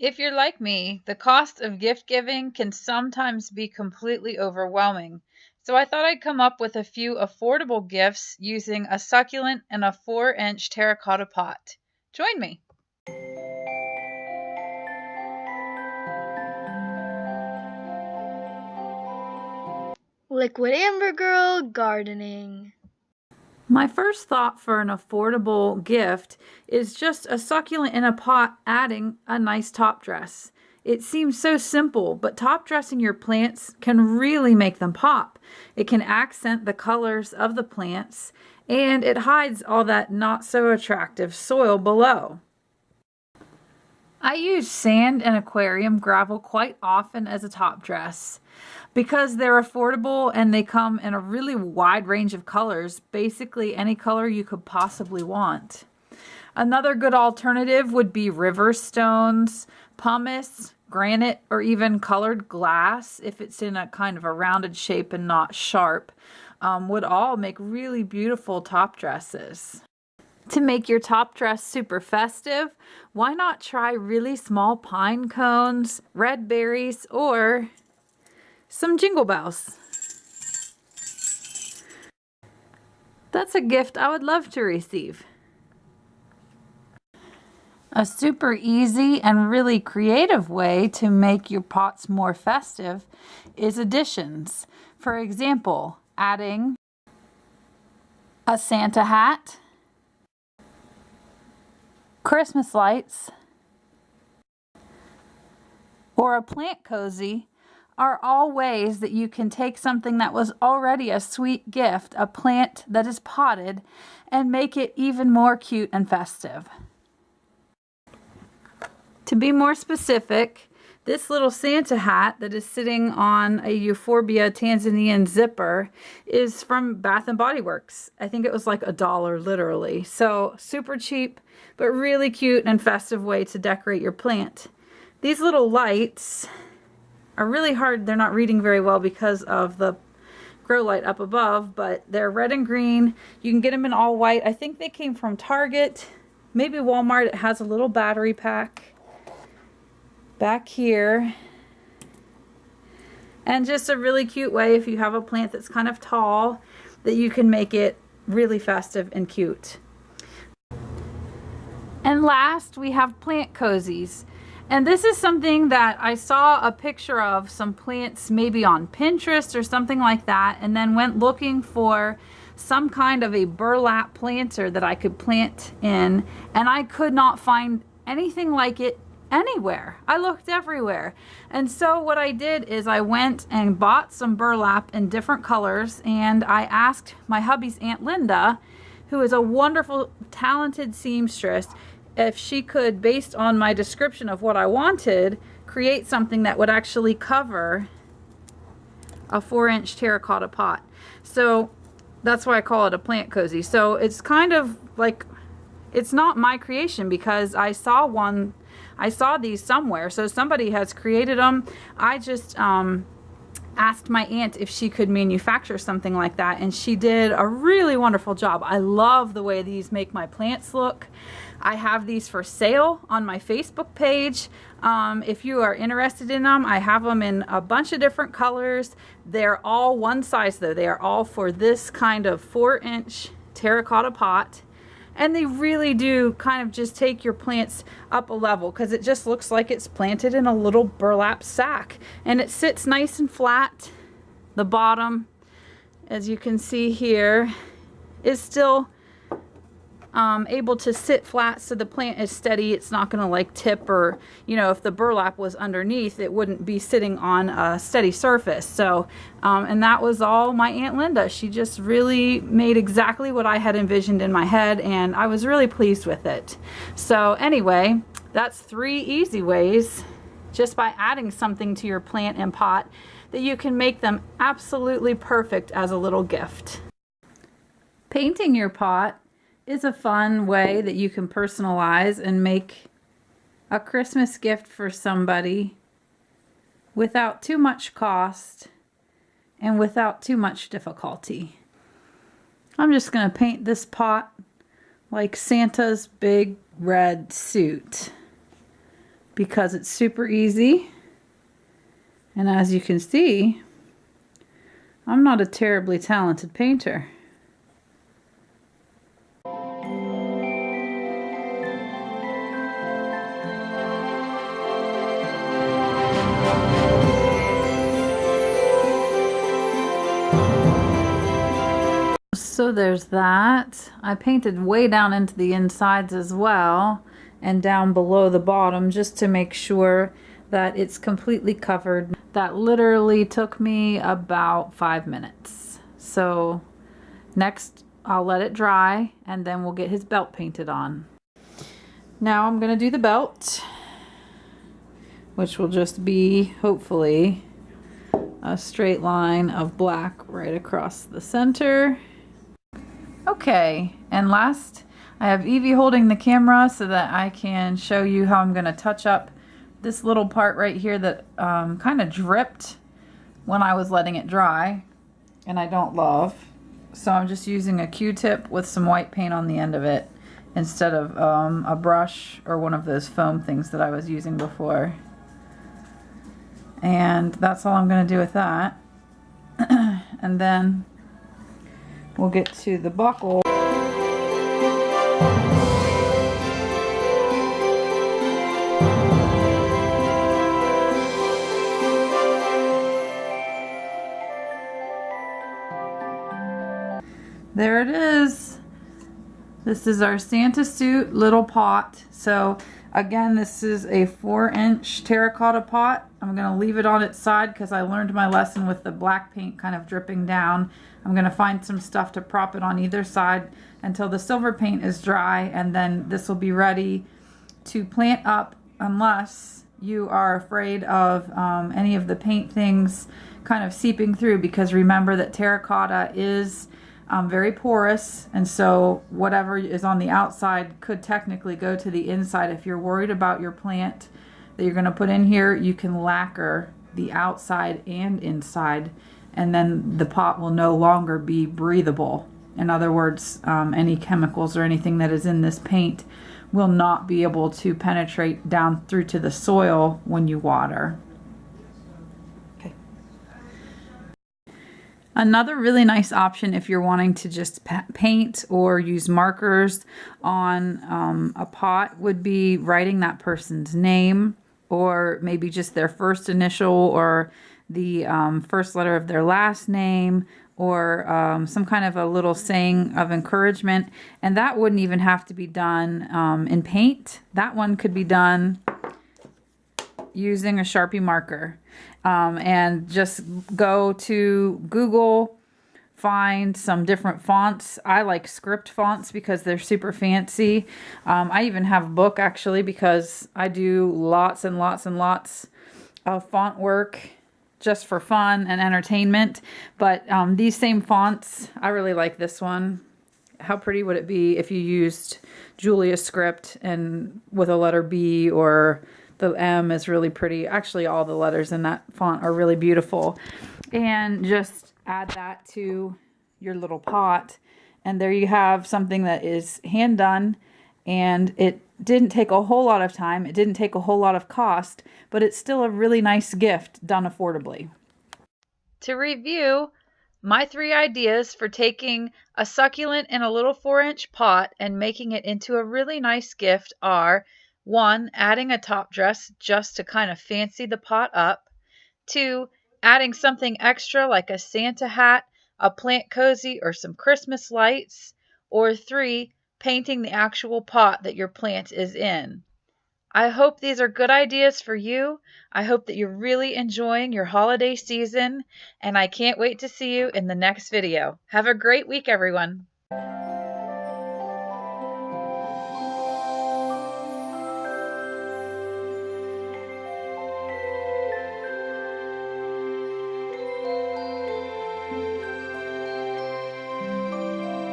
If you're like me, the cost of gift giving can sometimes be completely overwhelming. So I thought I'd come up with a few affordable gifts using a succulent and a 4-inch terracotta pot. Join me. Liquid Amber Girl gardening. My first thought for an affordable gift is just a succulent in a pot adding a nice top dress. It seems so simple, but top dressing your plants can really make them pop. It can accent the colors of the plants, and it hides all that not so attractive soil below. I use sand and aquarium gravel quite often as a top dress because they're affordable and they come in a really wide range of colors, basically any color you could possibly want. Another good alternative would be river stones, pumice, granite, or even colored glass if it's in a kind of a rounded shape and not sharp, would all make really beautiful top dresses. To make your top dress super festive, why not try really small pine cones, red berries, or some jingle bells? That's a gift I would love to receive. A super easy and really creative way to make your pots more festive is additions. For example, adding a Santa hat, Christmas lights, or a plant cozy are all ways that you can take something that was already a sweet gift, a plant that is potted, and make it even more cute and festive. To be more specific, this little Santa hat that is sitting on a Euphorbia Tanzanian zipper is from Bath & Body Works. I think it was like $1 literally. So super cheap, but really cute and festive way to decorate your plant. These little lights are really hard. They're not reading very well because of the grow light up above, but they're red and green. You can get them in all white. I think they came from Target, maybe Walmart. It has a little battery pack back here, and just a really cute way if you have a plant that's kind of tall that you can make it really festive and cute. And last, we have plant cozies, and this is something that I saw a picture of some plants maybe on Pinterest or something like that, and then went looking for some kind of a burlap planter that I could plant in, and I could not find anything like it anywhere. I looked everywhere. And so what I did is I went and bought some burlap in different colors, and I asked my hubby's Aunt Linda, who is a wonderful, talented seamstress, if she could, based on my description of what I wanted, create something that would actually cover a 4-inch terracotta pot. So that's why I call it a plant cozy. So it's kind of like, it's not my creation because I saw these somewhere, so somebody has created them. I just asked my aunt if she could manufacture something like that, and she did a really wonderful job. I love the way these make my plants look. I have these for sale on my Facebook page. If you are interested in them, I have them in a bunch of different colors. They're all one size though. They are all for this kind of 4-inch terracotta pot. And they really do kind of just take your plants up a level because it just looks like it's planted in a little burlap sack. And it sits nice and flat. The bottom, as you can see here, is still able to sit flat so the plant is steady. It's not going to like tip, or, you know, if the burlap was underneath, it wouldn't be sitting on a steady surface. So, and that was all my Aunt Linda. She just really made exactly what I had envisioned in my head, and I was really pleased with it. So anyway, that's 3 easy ways, just by adding something to your plant and pot, that you can make them absolutely perfect as a little gift. Painting your pot is a fun way that you can personalize and make a Christmas gift for somebody without too much cost and without too much difficulty. I'm just going to paint this pot like Santa's big red suit. because it's super easy. And as you can see, I'm not a terribly talented painter. So there's that. I painted way down into the insides as well and down below the bottom just to make sure that it's completely covered. That literally took me about 5 minutes. So next I'll let it dry and then we'll get his belt painted on. Now I'm gonna do the belt, which will just be hopefully a straight line of black right across the center. Okay, and last I have Evie holding the camera so that I can show you how I'm going to touch up this little part right here that kind of dripped when I was letting it dry and I don't love. So I'm just using a Q-tip with some white paint on the end of it instead of a brush or one of those foam things that I was using before. And that's all I'm going to do with that. And then we'll get to the buckle. There it is. This is our Santa suit little pot. So again, this is a 4-inch terracotta pot. I'm going to leave it on its side because I learned my lesson with the black paint kind of dripping down. I'm going to find some stuff to prop it on either side until the silver paint is dry, and then this will be ready to plant up unless you are afraid of any of the paint things kind of seeping through, because remember that terracotta is very porous, and so whatever is on the outside could technically go to the inside. If you're worried about your plant that you're going to put in here, you can lacquer the outside and inside, and then the pot will no longer be breathable. In other words, any chemicals or anything that is in this paint will not be able to penetrate down through to the soil when you water. Okay. Another really nice option if you're wanting to just paint or use markers on a pot would be writing that person's name, or maybe just their first initial or the first letter of their last name, or some kind of a little saying of encouragement. And that wouldn't even have to be done in paint. That one could be done using a Sharpie marker. And just go to Google, find some different fonts. I like script fonts because they're super fancy. I even have a book actually because I do lots and lots and lots of font work just for fun and entertainment. But these same fonts, I really like this one. How pretty would it be if you used Julia script and with a letter B, or the M is really pretty. Actually, all the letters in that font are really beautiful. And just add that to your little pot, and there you have something that is hand done, and it didn't take a whole lot of time. It didn't take a whole lot of cost, but it's still a really nice gift done affordably. To review, my 3 ideas for taking a succulent in a little 4-inch pot and making it into a really nice gift are: 1, adding a top dress just to kind of fancy the pot up. 2, adding something extra like a Santa hat, a plant cozy, or some Christmas lights. Or 3, painting the actual pot that your plant is in. I hope these are good ideas for you. I hope that you're really enjoying your holiday season, and I can't wait to see you in the next video. Have a great week, everyone.